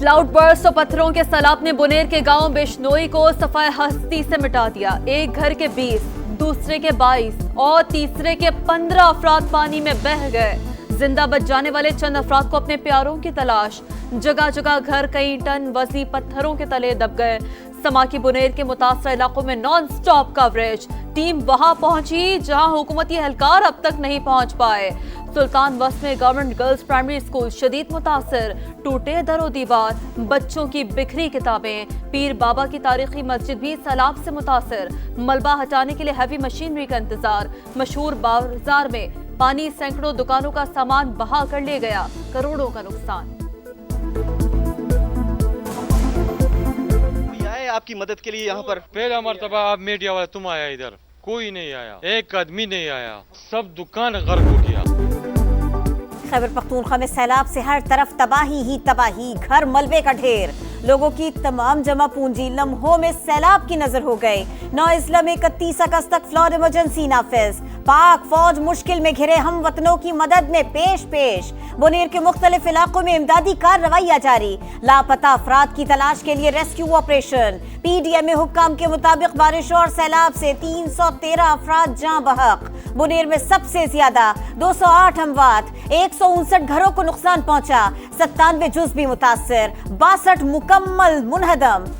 Cloud burst और पत्थरों के सैलाब ने बुनेर के गांव बिश्नोई को सफाए हस्ती से मिटा दिया। एक घर के 20, दूसरे के 22 और तीसरे के 15 अफराद पानी में बह गए। जिंदा बच जाने वाले चंद अफराद को अपने प्यारों की तलाश। जगह जगह घर कई टन वजनी पत्थरों के तले दब गए। समाकी बुनेर के मुतासर इलाकों में नॉन स्टॉप कवरेज। टीम वहां पहुंची जहां हुकूमती एहलकार अब तक नहीं पहुंच पाए। सुल्तान बस्त में गवर्नमेंट गर्ल्स प्राइमरी स्कूल शदीद मुतासर। टूटे दरो दीवार, बच्चों की बिखरी किताबें। पीर बाबा की तारीखी मस्जिद भी सैलाब से मुतासर। मलबा हटाने के लिए हैवी मशीनरी का इंतजार। मशहूर बाजार में पानी सैकड़ों दुकानों का सामान बहा कर ले गया। करोड़ों का नुकसान। आपकी मदद के लिए यहाँ पर पहला मर्तबा आप मीडिया वाले तुम आया, इधर कोई नहीं आया, एक आदमी नहीं आया, सब दुकान गर्क हो गया। खैबर पख्तूनख्वा में सैलाब से हर तरफ तबाही ही तबाही, घर मलबे का ढेर। लोगों की तमाम जमा पूंजी लम्हों में सैलाब की नजर हो गए। 9 अज़ला में 31 अगस्त तक फ्लड इमरजेंसी नाफिज। पाक फौज मुश्किल में घिरे हम वतनों की मदद में पेश। बुनेर के मुख्तलिफ इलाकों में इमदादी कार्रवाइयां जारी। लापता अफराद की तलाश के लिए रेस्क्यू ऑपरेशन। PDMA हुक्काम के मुताबिक बारिश और सैलाब से 313 अफराद जाँ बहक। बुनेर में सबसे ज्यादा 208 अमवात, 159 घरों को नुकसान पहुंचा। 97 जुज़वी मुतासर, 62 मुकम्मल मुनहदम।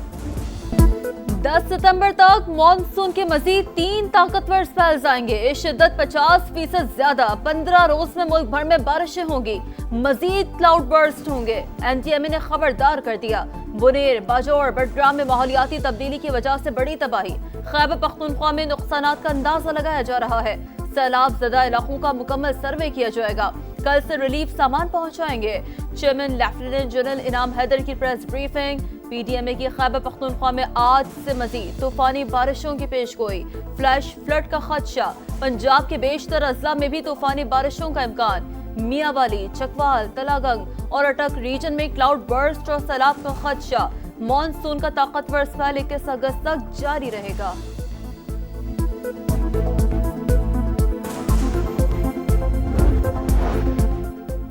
10 सितंबर तक मॉनसून के मजीद 3 ताकतवर स्पेल्स आएंगे। इस शिद्दत 50% ज्यादा। 15 रोज में मुल्क भर में बारिशें होंगी। मजीद क्लाउड बर्स्ट होंगे। NTMA ने खबरदार कर दिया। बुनेर, बाजौर, बडग्राम में माहौलियाती तब्दीली की वजह से बड़ी तबाही। खैबर पख्तूनख्वा में नुकसानात का अंदाजा लगाया जा रहा है। सैलाब ज़दा इलाकों का मुकम्मल सर्वे किया जाएगा। कल से रिलीफ सामान पहुंचाएंगे। चेयरमैन लेफ्टिनेंट जनरल इनाम हैदर की प्रेस ब्रीफिंग। PDMA की खैबर पख्तूनख्वा में आज से मजीद तूफानी बारिशों की पेशगोई। फ्लैश फ्लड का खदशा। पंजाब के बेशतर अजला में भी तूफानी बारिशों का इम्कान। मियांवाली, चकवाल, तलागंग और अटक रीजन में क्लाउड बर्स्ट और सैलाब का खदशा। मॉनसून का ताकतवर स्पेल 21 अगस्त तक जारी रहेगा।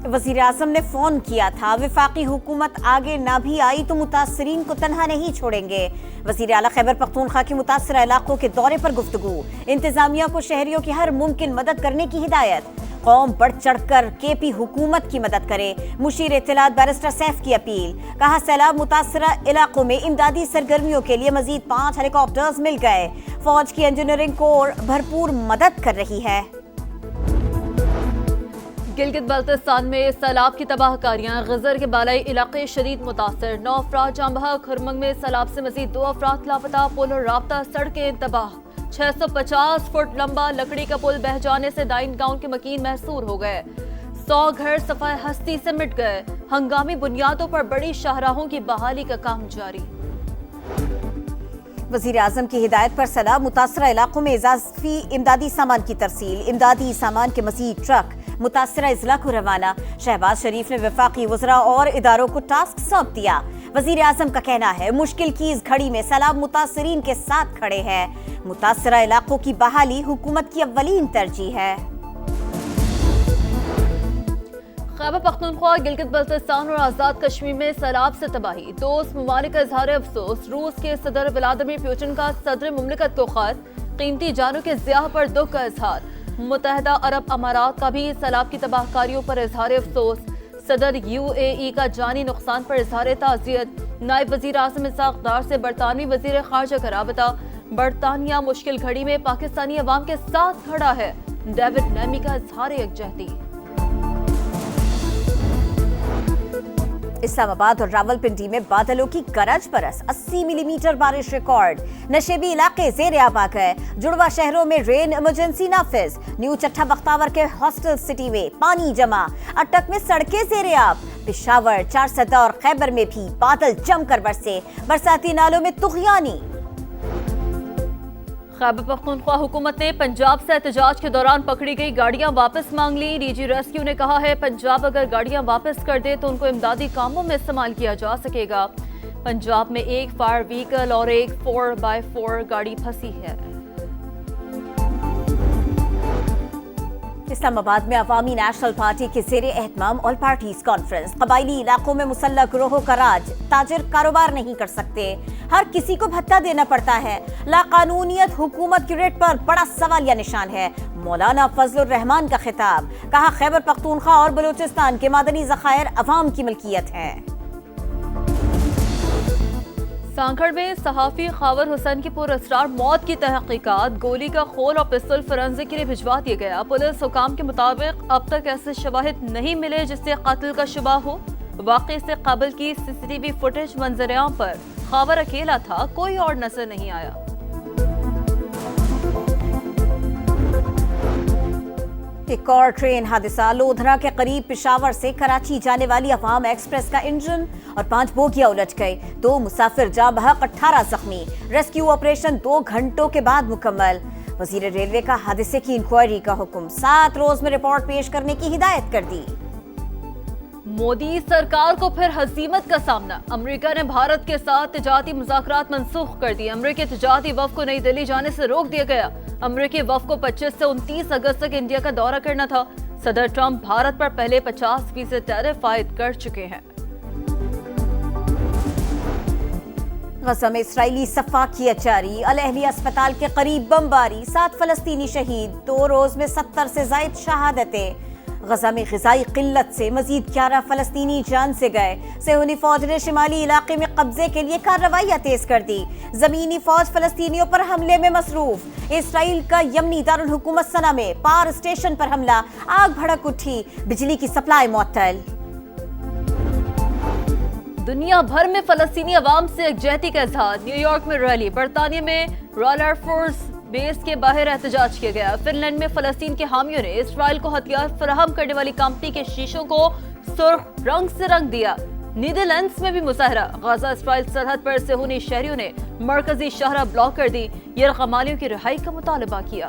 वज़ीर आज़म ने फोन किया था, वफाकी हुकूमत आगे ना भी आई तो मुतासरीन को तन्हा नहीं छोड़ेंगे। वज़ीर आला खैबर पख्तूनख्वा की मुतासरा इलाकों के दौरे पर गुफ्तगू। इंतजामिया को शहरियों की हर मुमकिन मदद करने की हिदायत। कौम बढ़ चढ़कर KP हुकूमत की मदद करे। मुशीर इत्तलात बैरिस्टर सैफ की अपील। कहा सैलाब मुतासरा इलाकों में इमदादी सरगर्मियों के लिए मजीद 5 हेलीकॉप्टर्स मिल गए। फौज की इंजीनियरिंग कोर भरपूर मदद कर रही है। गिलगित बल्तिस्तान में सैलाब की तबाहकारियां। गजर के बालाई इलाके शदीद मुतासर। 9 अफराद जाँ बहक। खरमंग में सैलाब से मजीद 2 अफराद लापता। पुल और राब्ता सड़कें तबाह। 650 फुट लंबा लकड़ी का पुल बह जाने से दाइन गांव के मकीन महसूर हो गए। 100 घर सफाए हस्ती से मिट गए। हंगामी बुनियादों पर बड़ी शाहराहों की बहाली का काम जारी। वज़ीर आज़म की हिदायत पर सैलाब मुतासरा इलाकों में इजाफी इमदादी सामान की तरसील। इमदादी सामान के मजीद ट्रक मुतासरा अजला को रवाना। शहबाज शरीफ ने वफाकी वज़रा और इदारों को टास्क सौंप दिया। वज़ीर आज़म का कहना है मुश्किल की इस घड़ी में सैलाब मुतासरीन के साथ खड़े हैं। मुतासरा इलाकों की बहाली हुकूमत की अव्वलीन तरजीह है। खैबर पख्तूनख्वा, गिलगित बल्तिस्तान और आज़ाद कश्मीर में सैलाब से तबाही। दोस्त ममालिक का इजहार अफसोस। रूस के सदर व्लादिमीर पुतिन का सदर मुमलिकत को खत। कीमती जानों के ज़िया पर दुख का इजहार। मुत्तहिदा अरब अमारात का भी सैलाब की तबाहकारियों पर इजहार अफसोस। सदर UAE का जानी नुकसान पर इजहार ताज़ियत। नायब वज़ीर आज़म इसाक डार से बरतानवी वज़ीर ख़ारजा का राबता। बरतानिया मुश्किल घड़ी में पाकिस्तानी अवाम के साथ खड़ा है। डेविड लेमी का इजहार यकजहती। इस्लामाबाद और रावलपिंडी में बादलों की गरज बरस। 80 मिलीमीटर बारिश रिकॉर्ड। नशेबी इलाके ज़ेर आब आ गए। जुड़वा शहरों में रेन इमरजेंसी नाफिज। न्यू चट्टा बख्तावर के हॉस्टल सिटी में पानी जमा। अटक में सड़कें ज़ेर आब। पेशावर, चारसदा और खैबर में भी बादल जमकर बरसे। बरसाती नालों में तुग़यानी। खैबर पख्तूनख्वा हुकूमत ने पंजाब से एहतजाज के दौरान पकड़ी गई गाड़ियां वापस मांग ली। DG रेस्क्यू ने कहा है पंजाब अगर गाड़ियां वापस कर दे तो उनको इमदादी कामों में इस्तेमाल किया जा सकेगा। पंजाब में एक फायर व्हीकल और एक 4x4 गाड़ी फंसी है। اسلام آباد میں عوامی نیشنل پارٹی کے زیر اہتمام آل پارٹیز کانفرنس. قبائلی علاقوں میں مسلح گروہوں کا راج. تاجر کاروبار نہیں کر سکتے, ہر کسی کو بھتہ دینا پڑتا ہے. لاقانونیت حکومت کی ریٹ پر بڑا سوالیہ نشان ہے. مولانا فضل الرحمان کا خطاب. کہا خیبر پختونخوا اور بلوچستان کے معدنی ذخائر عوام کی ملکیت ہے. سانکھڑ میں صحافی خاور حسین کی پراسرار موت کی تحقیقات. گولی کا خول اور پستول فورنزک کے لیے بھجوا دیا گیا. پولیس حکام کے مطابق اب تک ایسے شواہد نہیں ملے جس سے قتل کا شبہ ہو. واقعے سے قبل کی سی سی ٹی وی فوٹیج منظر عام پر خاور اکیلا تھا, کوئی اور نظر نہیں آیا. ایک اور ٹرین حادثہ. لودھرا کے قریب پشاور سے کراچی جانے والی عوام ایکسپریس کا انجن اور 5 بوگیاں الٹ گئی. 2 مسافر جاں بحق, 18 زخمی. ریسکیو آپریشن 2 گھنٹوں کے بعد مکمل. وزیر ریلوے کا حادثے کی انکوائری کا حکم. 7 روز میں رپورٹ پیش کرنے کی ہدایت کر دی. مودی سرکار کو پھر ہزیمت کا سامنا. امریکہ نے بھارت کے ساتھ تجارتی مذاکرات منسوخ کر دیے. امریکی تجارتی وفد کو نئی دہلی جانے سے روک دیا گیا. امریکی وفد کو 25 سے 29 اگست تک انڈیا کا دورہ کرنا تھا. صدر ٹرمپ بھارت پر پہلے 50% ٹیرف عائد کر چکے ہیں. غزہ میں اسرائیلی صفاقیت جاری. الاہلیہ اسپتال کے قریب بمباری. 7 فلسطینی شہید. 2 روز میں 70 سے زائد شہادتیں. غزہ میں غذائی قلت سے مزید 11 فلسطینی جان سے گئے. صہیونی فوج نے شمالی علاقے میں قبضے کے لیے کارروائیاں تیز کر دی. زمینی فوج فلسطینیوں پر حملے میں مصروف. اسرائیل کا یمنی دارالحکومت صنعا میں پاور اسٹیشن پر حملہ. آگ بھڑک اٹھی. بجلی کی سپلائی معطل. دنیا بھر میں فلسطینی عوام سے یکجہتی کا اظہار. نیو یارک میں ریلی. برطانیہ میں رائل ایئر فورس بیس کے باہر احتجاج کیا گیا. فن لینڈ میں فلسطین کے حامیوں نے اسرائیل کو ہتھیار فراہم کرنے والی کمپنی کے شیشوں کو سرخ رنگ سے رنگ دیا. نیدرلینڈز میں بھی مظاہرہ. غزہ اسرائیل سرحد پر صہیونی شہریوں نے مرکزی شاہراہ بلاک کر دی. یرغمالیوں کی رہائی کا مطالبہ کیا.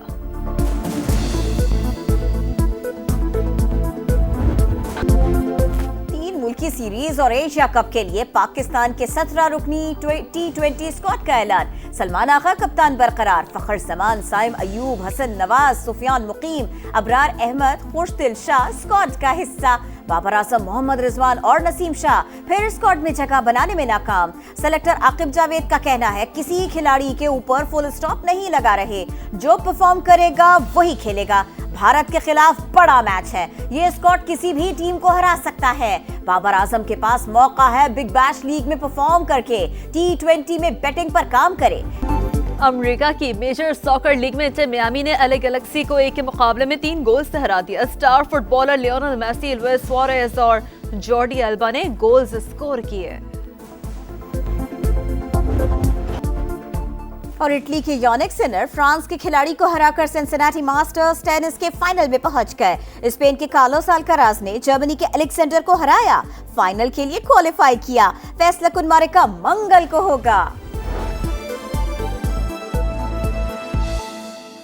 ملکی سیریز اور ایشیا کپ کے لیے پاکستان کے 17 رکنی T20 اسکواڈ کا اعلان. سلمان آغا کپتان برقرار. فخر زمان, سائم ایوب, حسن نواز, سفیان مقیم, ابرار احمد, خوشدل شاہ اسکواڈ کا حصہ. بابر اعظم, محمد رضوان اور نسیم شاہ پھر اسکواڈ میں جگہ بنانے میں ناکام. سلیکٹر عاقب جاوید کا کہنا ہے کسی کھلاڑی کے اوپر فل اسٹاپ نہیں لگا رہے. جو پرفارم کرے گا وہی کھیلے گا. بھارت کے خلاف بڑا میچ ہے. یہ اسکواڈ کسی بھی ٹیم کو ہرا سکتا ہے. بابر اعظم کے پاس موقع ہے بگ بیش لیگ میں پرفارم کر کے T20 میں بیٹنگ پر کام کرے. امریکہ کی میجر ساکر لیگ میں انٹر میامی نے LA گلیکسی کو 1 کے مقابلے میں 3 گولز سے ہرا دیا. Star footballer Lionel Messi, Luis Suarez اور جارڈی البا نے گولز اسکور کیے. اور اٹلی کے یونک سنر فرانس کے کھلاڑی کو ہرا کر سنسناٹی ماسٹرز ٹینس کے فائنل میں پہنچ گئے. اسپین کے کارلوس الکراز نے جرمنی کے الیگزینڈر کو ہرایا. فائنل کے لیے کوالیفائی کیا. فیصلہ کن معرکہ منگل کو ہوگا.